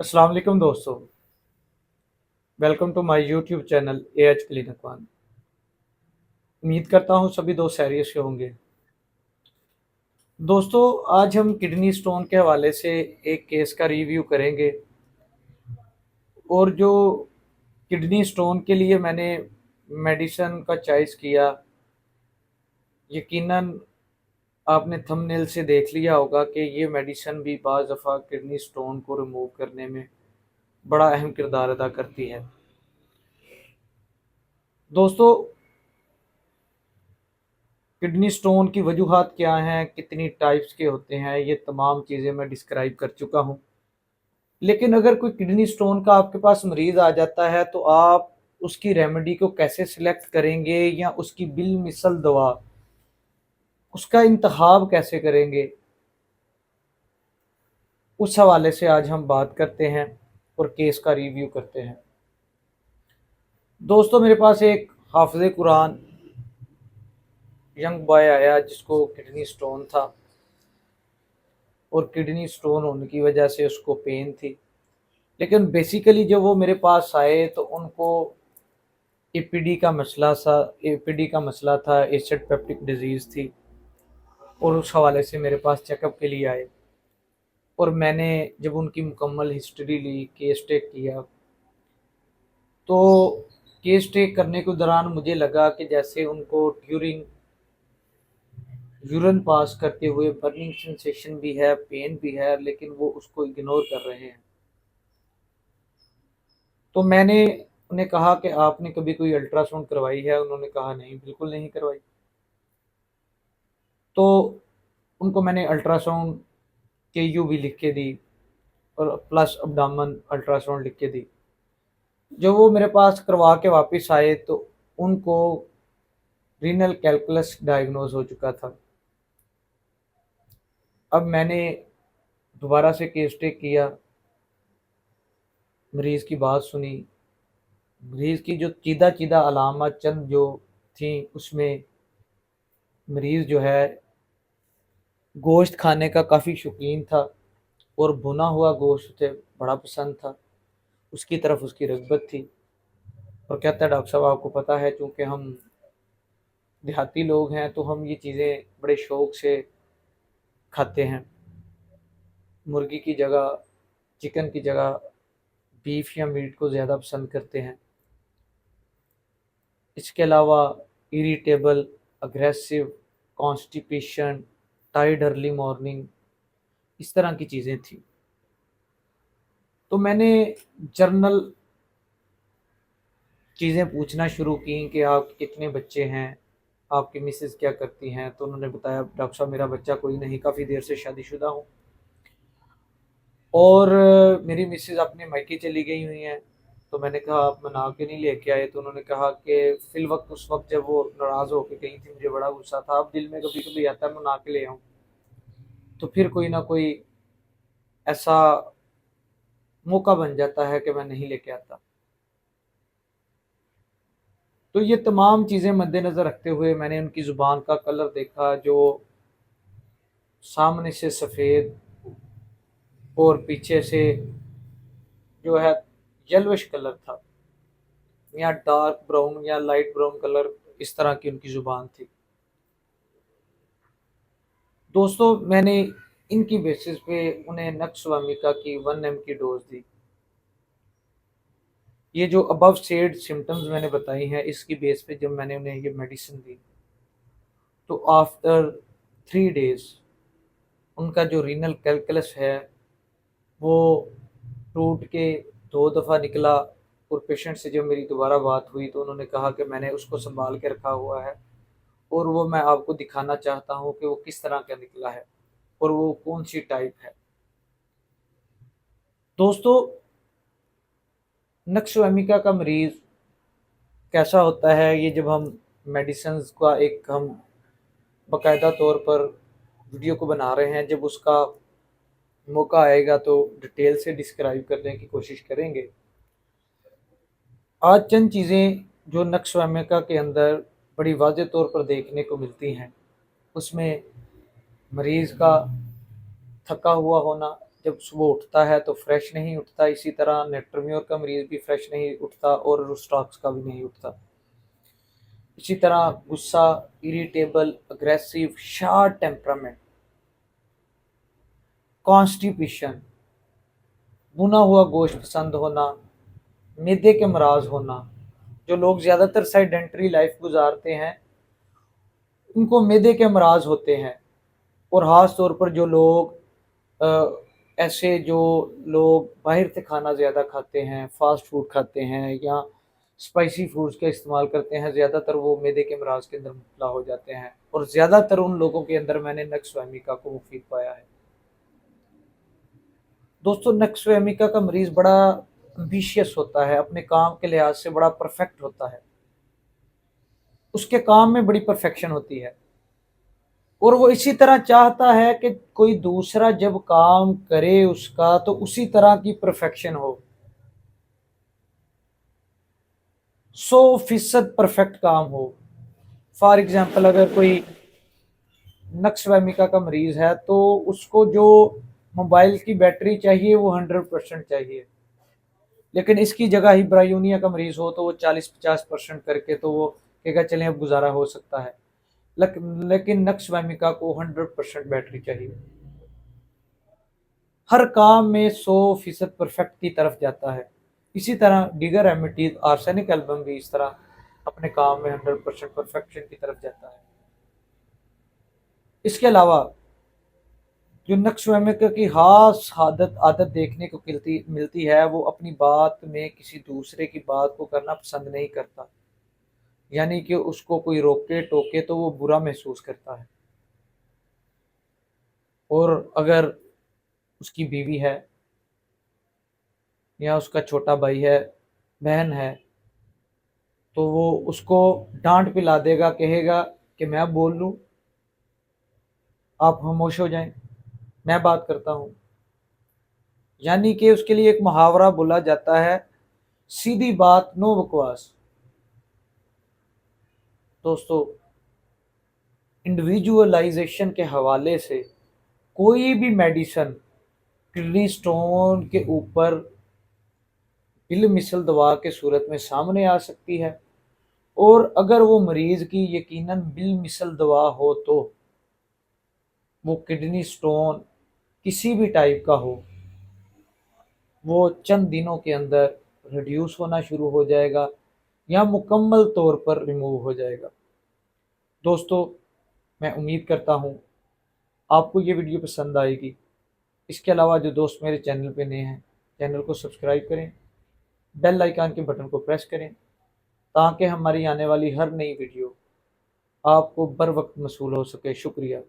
अस्सलाम वालेकुम दोस्तों। Welcome to my YouTube channel AH clinic one. उम्मीद करता हूँ सभी दोस्त खैरियत से होंगे। दोस्तों, आज हम किडनी स्टोन के हवाले से एक केस का रिव्यू करेंगे। और जो किडनी स्टोन के लिए मैंने मेडिसिन का चॉइस किया, यकीनन आपने थंबनेल से देख लिया होगा कि ये मेडिसिन भी बाज़ दफ़ा किडनी स्टोन को रिमूव करने में बड़ा अहम किरदार अदा करती है। दोस्तों, किडनी स्टोन की वजूहात क्या हैं, कितनी टाइप्स के होते हैं, ये तमाम चीज़ें मैं डिस्क्राइब कर चुका हूँ। लेकिन अगर कोई किडनी स्टोन का आपके पास मरीज़ आ जाता है तो आप उसकी रेमेडी को कैसे सिलेक्ट करेंगे या उसकी बिल मिसल दवा, उसका इंतखाब कैसे करेंगे, उस हवाले से आज हम बात करते हैं और केस का रिव्यू करते हैं। दोस्तों, मेरे पास एक हाफिज़ कुरान यंग बॉय आया जिसको किडनी स्टोन था और किडनी स्टोन होने की वजह से उसको पेन थी। लेकिन बेसिकली जब वो मेरे पास आए तो उनको एपीडी का मसला था, एसिड पेप्टिक डिजीज़ थी। और उस हवाले से मेरे पास चेकअप के लिए आए और मैंने जब उनकी मुकम्मल हिस्ट्री ली, केस टेक किया, तो केस टेक करने के दौरान मुझे लगा कि जैसे उनको ड्यूरिंग यूरिन पास करते हुए बर्निंग सेंसेशन भी है, पेन भी है, लेकिन वो उसको इग्नोर कर रहे हैं। तो मैंने उन्हें कहा कि आपने कभी कोई अल्ट्रासाउंड करवाई है? उन्होंने कहा नहीं, बिल्कुल नहीं करवाई। तो उनको मैंने अल्ट्रासाउंड केयू भी लिख के दी और प्लस अब्डामन अल्ट्रासाउंड लिख के दी। जब वो मेरे पास करवा के वापस आए तो उनको रीनल कैलकुलस डायग्नोज हो चुका था। अब मैंने दोबारा से केस टेक किया, मरीज़ की बात सुनी, मरीज़ की जो चीदा चीदा अलामत चंद जो थी उसमें मरीज़ जो है गोश्त खाने का काफ़ी शौकीन था और भुना हुआ गोश्त उसे बड़ा पसंद था, उसकी तरफ उसकी रग़बत थी। और कहता है, डॉक्टर साहब आपको पता है चूँकि हम देहाती लोग हैं तो हम ये चीज़ें बड़े शौक़ से खाते हैं। मुर्गी की जगह, चिकन की जगह बीफ या मीट को ज़्यादा पसंद करते हैं। इसके अलावा irritable, aggressive, constipation, tired early morning, इस तरह की चीज़ें थी। तो मैंने जर्नल चीज़ें पूछना शुरू की कि आप कितने बच्चे हैं, आपकी मिसेज़ क्या करती हैं? तो उन्होंने बताया, डॉक्टर साहब मेरा बच्चा कोई नहीं, काफ़ी देर से शादीशुदा हूँ और मेरी मिसेज़ अपने मायके चली गई हुई हैं। तो मैंने कहा आप मना के नहीं लेके आए? तो उन्होंने कहा कि फ़िल वक़्त उस वक़्त जब वो नाराज़ होके गई थी मुझे बड़ा गुस्सा था, अब दिल में कभी-कभी आता है मना के ले आऊँ। तो फिर कोई ना कोई ऐसा मौका बन जाता है कि मैं नहीं लेके आता। तो ये तमाम चीज़ें मद्देनज़र रखते हुए मैंने उनकी ज़ुबान का कलर देखा, जो सामने से सफ़ेद और पीछे से जो है येलोइश कलर था, या डार्क ब्राउन या लाइट ब्राउन कलर, इस तरह की उनकी ज़ुबान थी। दोस्तों, मैंने इनकी बेसिस पे उन्हें नक्सवामिका की 1 एम की डोज़ दी। ये जो अबव सेड सिम्पटम्स मैंने बताई हैं, इसकी बेस पे जब मैंने उन्हें ये मेडिसिन दी तो आफ्टर 3 डेज़ उनका जो रीनल कैलकुलस है वो टूट के 2 दफ़ा निकला। और पेशेंट से जब मेरी दोबारा बात हुई तो उन्होंने कहा कि मैंने उसको सँभाल के रखा हुआ है और वो मैं आपको दिखाना चाहता हूँ कि वो किस तरह का निकला है और वो कौन-सी टाइप है। दोस्तों, नक्सवामिका का मरीज़ कैसा होता है, ये जब हम मेडिसिन्स का एक हम बाकायदा तौर पर वीडियो को बना रहे हैं, जब उसका मौका आएगा तो डिटेल से डिस्क्राइब करने की कोशिश करेंगे। आज चंद चीज़ें जो नक्सवामिका के अंदर बड़ी वाज़ेह तौर पर देखने को मिलती हैं, उसमें मरीज़ का थका हुआ होना, जब सुबह उठता है तो फ्रेश नहीं उठता, इसी तरह नेट्रम्योर का मरीज़ भी फ्रेश नहीं उठता और रुस्टॉक्स का भी नहीं उठता। इसी तरह गुस्सा, irritable, aggressive, short temperament, constipation, भुना हुआ गोश्त पसंद होना, मैदे के मराज होना। जो लोग ज़्यादातर सेडेंटरी लाइफ गुजारते हैं उनको मैदे के अमराज होते हैं। और ख़ास तौर पर जो लोग ऐसे जो लोग बाहर से खाना ज़्यादा खाते हैं, फास्ट फूड खाते हैं या स्पाइसी फूड्स का इस्तेमाल करते हैं, ज़्यादातर वो मैदे के अमराज के अंदर मुब्तला हो जाते हैं और ज़्यादातर उन लोगों के अंदर मैंने नक्स-वाहिमिका को मुफीद पाया है। दोस्तों, नक्स-वाहिमिका का मरीज़ बड़ा एम्बिशियस होता है, अपने काम के लिहाज से बड़ा परफेक्ट होता है, उसके काम में बड़ी परफेक्शन होती है और वो इसी तरह चाहता है कि कोई दूसरा जब काम करे उसका तो उसी तरह की परफेक्शन हो, 100% परफेक्ट काम हो। फॉर एग्जांपल अगर कोई नक्स-वाहिमिका का मरीज़ है तो उसको जो मोबाइल की बैटरी चाहिए वो 100% चाहिए, लेकिन इसकी जगह ही ब्रायूनिया का मरीज़ हो तो वो 40-50% करके तो वो कहेगा चलें अब गुजारा हो सकता है। लेकिन नक्स-वाहिमिका को 100% बैटरी चाहिए, हर काम में 100% परफेक्ट की तरफ जाता है। इसी तरह डिगर एमिटीज आर्सेनिक एल्बम भी इस तरह अपने काम में 100% परफेक्शन की तरफ जाता है। इसके अलावा जो नक्श-ए-वाहिमिका की खास आदत आदत देखने को मिलती है, वो अपनी बात में किसी दूसरे की बात को करना पसंद नहीं करता, यानी कि उसको कोई रोके टोके तो वो बुरा महसूस करता है। और अगर उसकी बीवी है या उसका छोटा भाई है, बहन है, तो वो उसको डांट पिला देगा, कहेगा कि मैं बोल लूँ, आप खामोश हो जाएं, मैं बात करता हूँ। यानी कि उसके लिए एक मुहावरा बोला जाता है, सीधी बात नो बकवास। दोस्तों, इंडिविजुअलाइजेशन के हवाले से कोई भी मेडिसन किडनी स्टोन के ऊपर बिल मिसल दवा के सूरत में सामने आ सकती है और अगर वो मरीज़ की यकीनन बिल मिसल दवा हो तो वो किडनी स्टोन किसी भी टाइप का हो, वो चंद दिनों के अंदर रिड्यूस होना शुरू हो जाएगा या मुकम्मल तौर पर रिमूव हो जाएगा। दोस्तों, मैं उम्मीद करता हूँ आपको ये वीडियो पसंद आएगी। इसके अलावा जो दोस्त मेरे चैनल पे नए हैं, चैनल को सब्सक्राइब करें, बेल आइकन के बटन को प्रेस करें ताकि हमारी आने वाली हर नई वीडियो आपको बर वक्त मसूल हो सके। शुक्रिया।